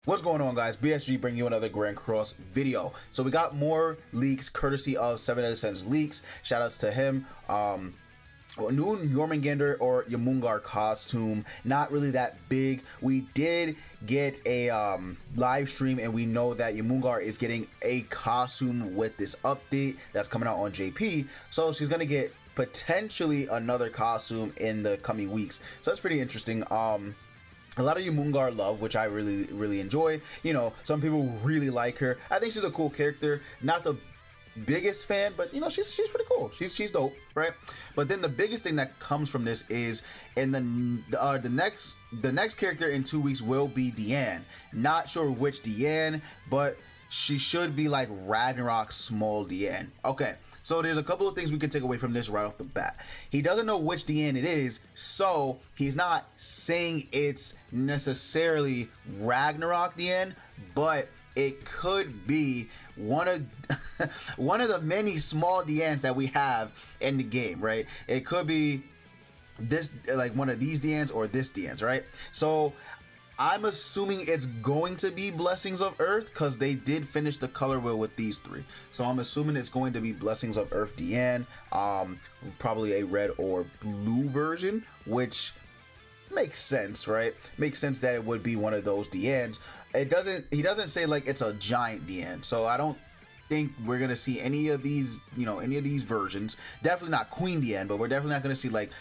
What's going on, guys? BSG bringing you another Grand Cross video. So we got more leaks courtesy of 7 out of 10 leaks. Shout outs to him. New Jormungandr or Jormungandr costume, not really that big. We did get a live stream, and we know that Jormungandr is getting a costume with this update that's coming out on JP. So she's gonna get potentially another costume in the coming weeks. So that's pretty interesting. A lot of Jormungandr love, which I really enjoy. You know, some people really like her. I think she's a cool character. Not the biggest fan, but you know, she's pretty cool. She's dope, right? But then the biggest thing that comes from this is in the next character in 2 weeks will be Diane. Not sure which Diane, but she should be like Ragnarok small Diane. Okay. So there's a couple of things we can take away from this right off the bat. He doesn't know which Diane it is, so he's not saying it's necessarily Ragnarok Diane, but it could be one of one of the many small Dianes that we have in the game, right? It could be this, like one of these Dianes or this Dianes, right? So I'm assuming it's going to be Blessings of Earth because they did finish the color wheel with these three. So I'm assuming it's going to be Blessings of Earth Diane, probably a red or blue version, which makes sense, right? Makes sense that it would be one of those Dianes. He doesn't say like it's a giant Diane, so I don't think we're gonna see any of these, you know, any of these versions. Definitely not Queen Diane, but we're definitely not gonna see like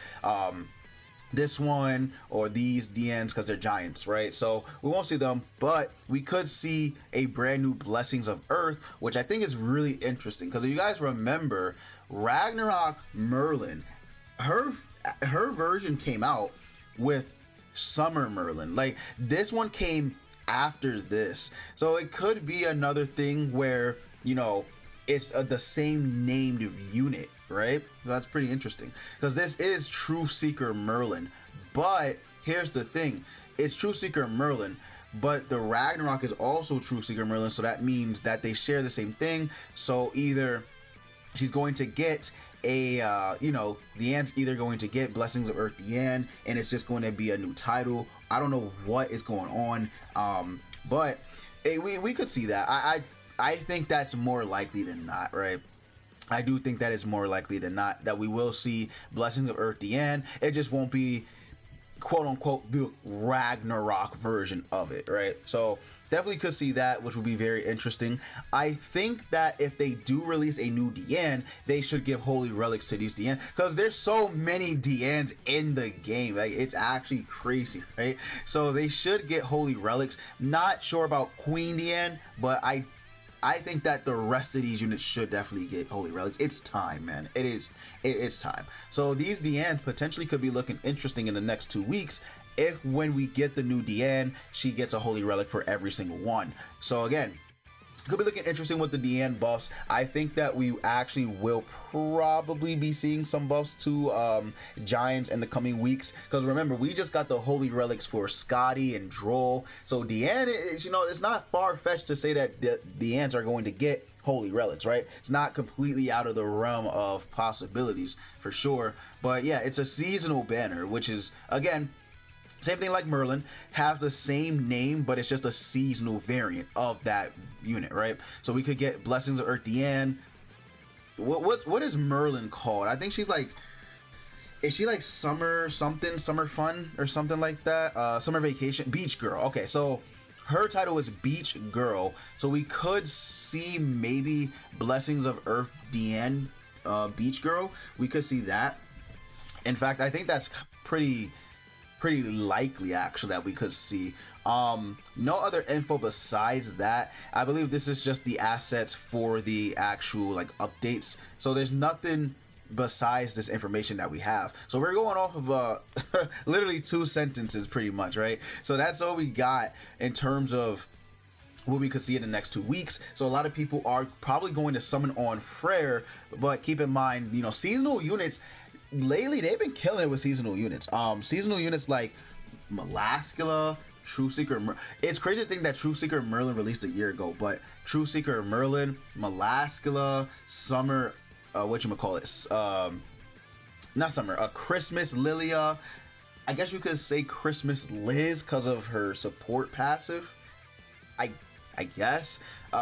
this one or these Dianes because they're giants, right? So we won't see them, but we could see a brand new Blessings of Earth, which I think is really interesting because if you guys remember, Ragnarok Merlin, her version came out with Summer Merlin. Like this one came after this, so it could be another thing where, you know, it's the same named unit, right? So that's pretty interesting because this is Truth Seeker Merlin. But here's the thing, it's Truth Seeker Merlin, but the Ragnarok is also Truth Seeker Merlin, so that means that they share the same thing. So either she's going to get a you know, Diane's either going to get Blessings of Earth Diane and it's just going to be a new title. I don't know what is going on, but hey, we could see that. I think that's more likely than not, right? I do think that is more likely than not that we will see Blessings of Earth Diane. It just won't be quote unquote the Ragnarok version of it, right? So definitely could see that, which would be very interesting. I think that if they do release a new Diane, they should give holy relics to these Diane because there's so many Dianes in the game. Like it's actually crazy, right? So they should get holy relics. Not sure about Queen Diane, but I think that the rest of these units should definitely get holy relics. It's time, man. It's time. So these Dianes potentially could be looking interesting in the next 2 weeks if when we get the new Diane, she gets a holy relic for every single one. So again, could be looking interesting with the Diane buffs. I think that we actually will probably be seeing some buffs to giants in the coming weeks because remember, we just got the holy relics for Scotty and Droll. So Diane is, you know, it's not far-fetched to say that the Dianes are going to get holy relics, right? It's not completely out of the realm of possibilities for sure. But yeah, it's a seasonal banner, which is again same thing like Merlin, have the same name, but it's just a seasonal variant of that unit, right? So we could get Blessings of Earth Diane. What is Merlin called? I think she's like, is she like summer something, summer fun or something like that? Summer vacation, beach girl. Okay, so her title is Beach Girl. So we could see maybe Blessings of Earth Diane, Beach Girl. We could see that. In fact, I think that's pretty likely actually that we could see. No other info besides that. I believe this is just the assets for the actual like updates, so there's nothing besides this information that we have. So we're going off of literally 2 sentences pretty much, right? So that's all we got in terms of what we could see in the next 2 weeks. So a lot of people are probably going to summon on Freyr, but keep in mind, you know, seasonal units lately they've been killing it with seasonal units. Seasonal units like Melascula, Truth Seeker it's crazy to think that Truth Seeker Merlin released a year ago, but Truth Seeker Merlin, Melascula, Summer, not Summer, Christmas Lilia, I guess you could say Christmas Liz because of her support passive. I guess.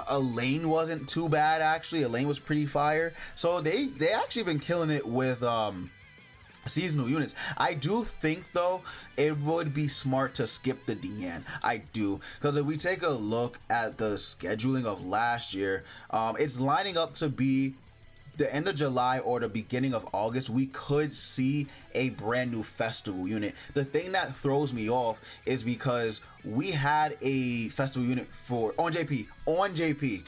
Elaine wasn't too bad, actually. Elaine was pretty fire. So they actually been killing it with seasonal units. I do think though it would be smart to skip the Deanne. I do, because if we take a look at the scheduling of last year, it's lining up to be the end of July or the beginning of August. We could see a brand new festival unit. The thing that throws me off is because we had a festival unit for on JP.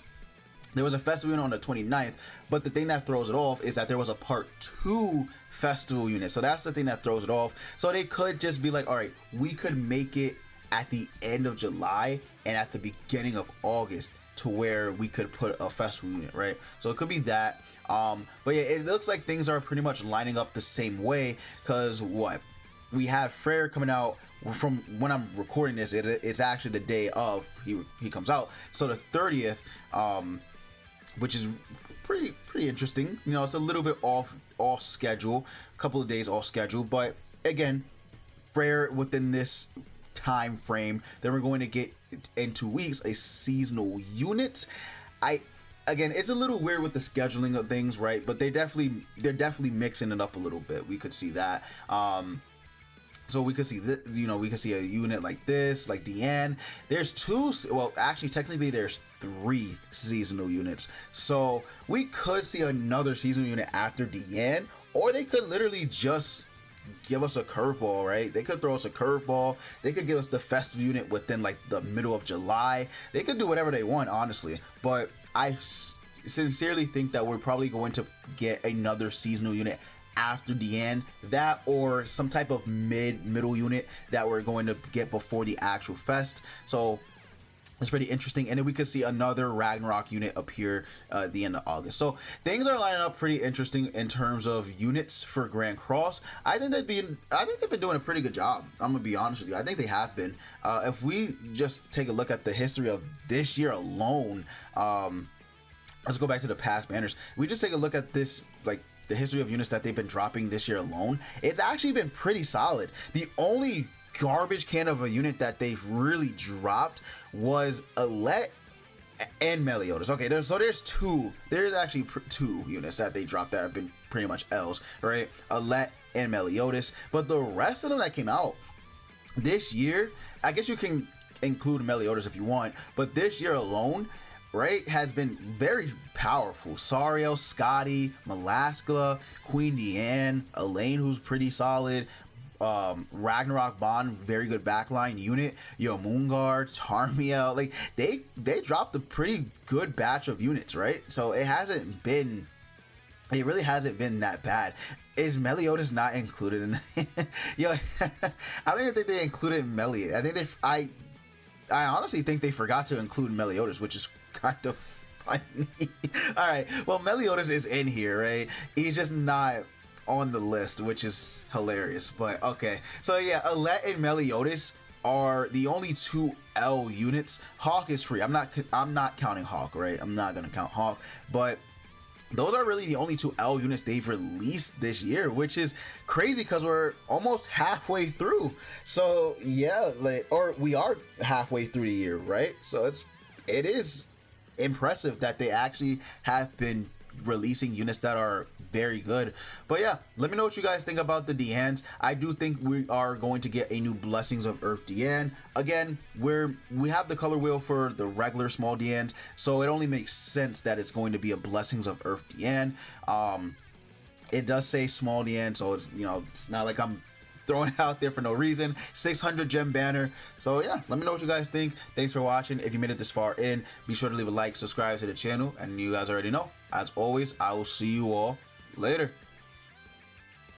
There was a festival unit on the 29th, but the thing that throws it off is that there was a part 2 festival unit. So that's the thing that throws it off. So they could just be like, all right, we could make it at the end of July and at the beginning of August to where we could put a festival unit, right? So it could be that. But yeah, it looks like things are pretty much lining up the same way, because what we have Freyr coming out. From when I'm recording this, it's actually the day of he comes out, so the 30th, which is pretty interesting. You know, it's a little bit off schedule, a couple of days off schedule, but again, Freyr within this time frame. Then we're going to get in 2 weeks a seasonal unit. Again, it's a little weird with the scheduling of things, right? But they're definitely mixing it up a little bit. We could see that. So we could see this, you know, we could see a unit like this, like Deanne. There's 2, well, actually, technically there's 3 seasonal units. So we could see another seasonal unit after Deanne, or they could literally just give us a curveball, right? They could throw us a curveball. They could give us the festival unit within like the middle of July. They could do whatever they want, honestly. But I sincerely think that we're probably going to get another seasonal unit after Deanne, that or some type of middle unit that we're going to get before the actual fest. So it's pretty interesting, and then we could see another Ragnarok unit appear at the end of August. So things are lining up pretty interesting in terms of units for Grand Cross. I think they've been doing a pretty good job. I'm gonna be honest with you. I think they have been. If we just take a look at the history of this year alone, let's go back to the past banners. We just take a look at this, like the history of units that they've been dropping this year alone. It's actually been pretty solid. The only garbage can of a unit that they've really dropped was Alette and Meliodas. Okay, there's actually 2 units that they dropped that have been pretty much L's, right? Alette and Meliodas, but the rest of them that came out this year, I guess you can include Meliodas if you want, but this year alone, right, has been very powerful. Sariel, Scotty, Malaskala, Queen Deanne, Elaine, who's pretty solid, Ragnarok Bond, very good backline unit, Yomungar, Tarmiel, like they dropped a pretty good batch of units, right? So it really hasn't been that bad. Is Meliodas not included in yo, I don't even think they included Meli. I honestly think they forgot to include Meliodas, which is kind of funny. All right, well, Meliodas is in here, right? He's just not on the list, which is hilarious, but okay. So yeah, Alette and Meliodas are the only 2 L units. Hawk is free. I'm not counting Hawk, right? I'm not gonna count Hawk, but those are really the only 2 L units they've released this year, which is crazy because we're almost halfway through. So yeah, or we are halfway through the year, right? So it is impressive that they actually have been releasing units that are very good. But yeah, let me know what you guys think about the Deannes. I do think we are going to get a new Blessings of Earth Deanne. Again, we have the color wheel for the regular small Deannes, so it only makes sense that it's going to be a Blessings of Earth Deanne. It does say small Deanne, so it's, you know, it's not like I'm throwing it out there for no reason. 600 gem banner. So yeah, let me know what you guys think. Thanks for watching. If you made it this far in, be sure to leave a like, subscribe to the channel, and you guys already know, as always, I will see you all later.